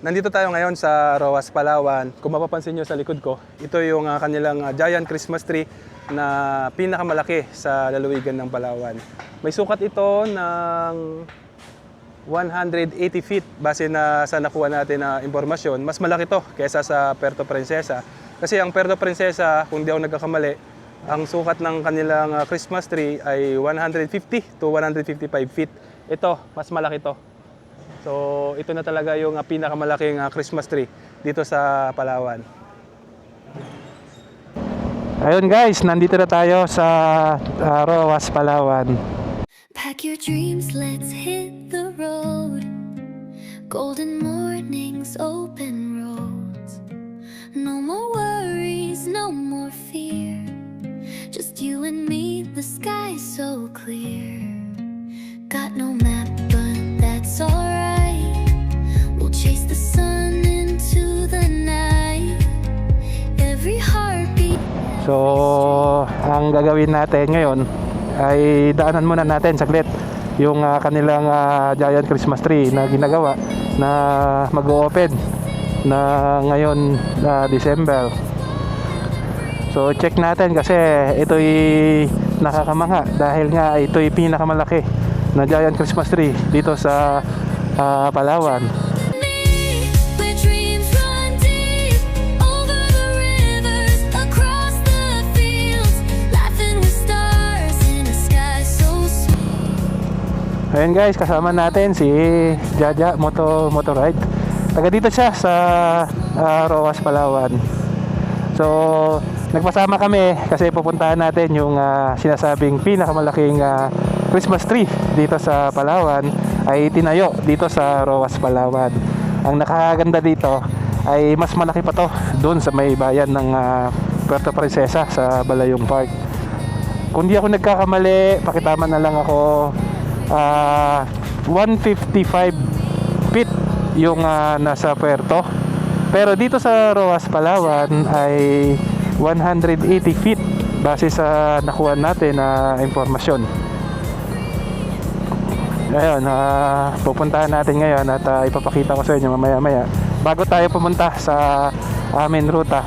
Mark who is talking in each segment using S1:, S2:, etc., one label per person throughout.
S1: Nandito tayo ngayon sa Roas, Palawan. Kung mapapansin nyo sa likod ko, ito yung kanilang giant Christmas tree na pinakamalaki sa lalawigan ng Palawan. May sukat ito ng 180 feet base na sa nakuha natin na impormasyon. Mas malaki to kaysa sa Puerto Princesa. Kasi ang Puerto Princesa, kung di ako nagkakamali, ang sukat ng kanilang Christmas tree ay 150 to 155 feet. Ito, mas malaki to. So, ito na talaga yung pinakamalaking Christmas tree dito sa Palawan. Ayun guys, nandito na tayo sa Roas, Palawan.
S2: Pack your dreams, let's hit the road. Golden mornings, open roads. No more worries, no more fear. Just you and me, the sky so clear. Got no map, but that's alright. We'll chase the sun into the night. Every heartbeat.
S1: So, ang gagawin natin ngayon ay daanan muna natin saglit yung kanilang giant Christmas tree na ginagawa na mag-o-open na ngayon December. So check natin kasi ito'y nakakamangha dahil nga ito'y pinakamalaki na giant Christmas tree dito sa Palawan. Ayan guys, kasama natin si Jaja Motorride. Taga dito siya sa Roas, Palawan. So, nagpasama kami kasi pupuntahan natin yung sinasabing pinakamalaking Christmas tree dito sa Palawan ay tinayo dito sa Roas, Palawan. Ang nakakaganda dito ay mas malaki pa to doon sa may bayan ng Puerto Princesa sa Balayong Park. Kung di ako nagkakamali, pakitama na lang ako, 155 feet yung nasa puerto, pero dito sa Roas, Palawan ay 180 feet base sa nakuha natin na impormasyon. Ngayon, pupuntahan natin ngayon at ipapakita ko sa inyo mamaya-maya bago tayo pumunta sa aming ruta.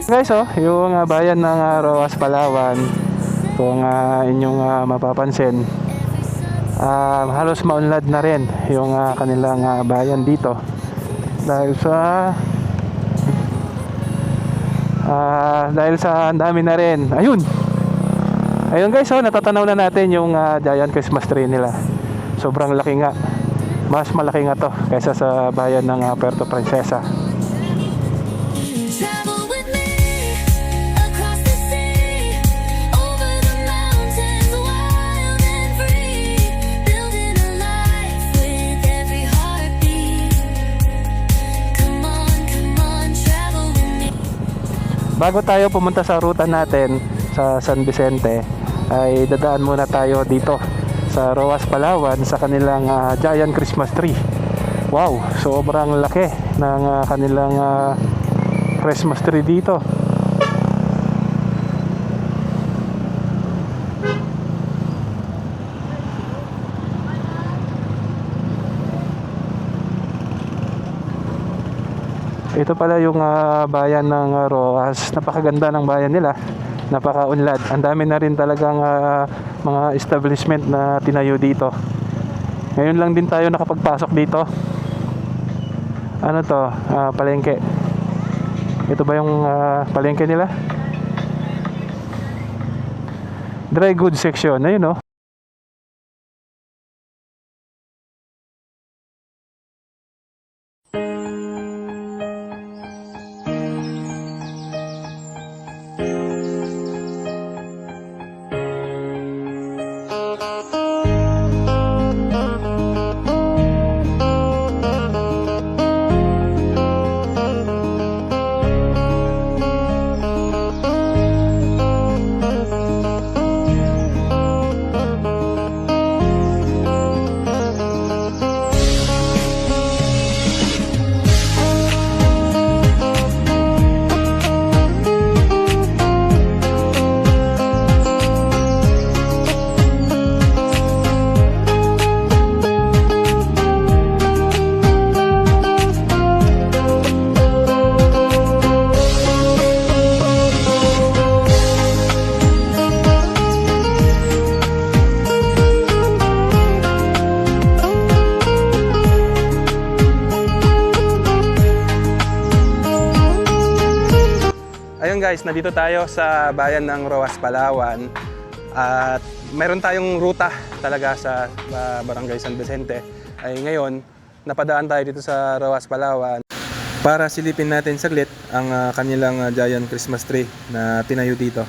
S1: Guys, yung bayan ng Roas, Palawan, kung inyong mapapansin, halos maunlad na rin yung kanilang bayan dito dahil sa ang dami na rin. Ayun guys, natatanaw na natin yung giant Christmas tree nila. Sobrang laki nga, mas malaki nga to kaysa sa bayan ng Puerto Princesa. Bago tayo pumunta sa ruta natin sa San Vicente, ay dadaan muna tayo dito sa Roas, Palawan sa kanilang giant Christmas tree. Wow, sobrang laki ng kanilang Christmas tree dito. Ito pala yung bayan ng Roas. Napakaganda ng bayan nila. Napakaunlad. Ang dami na rin talagang mga establishment na tinayo dito. Ngayon lang din tayo nakapagpasok dito. Ano to? Palengke. Ito ba yung palengke nila? Dry goods section. Ayun, guys, nandito tayo sa bayan ng Roas, Palawan. At meron tayong ruta talaga sa Barangay San Vicente. Ay ngayon, napadaan tayo dito sa Roas, Palawan para silipin natin saglit ang kanilang giant Christmas tree na tinayo dito.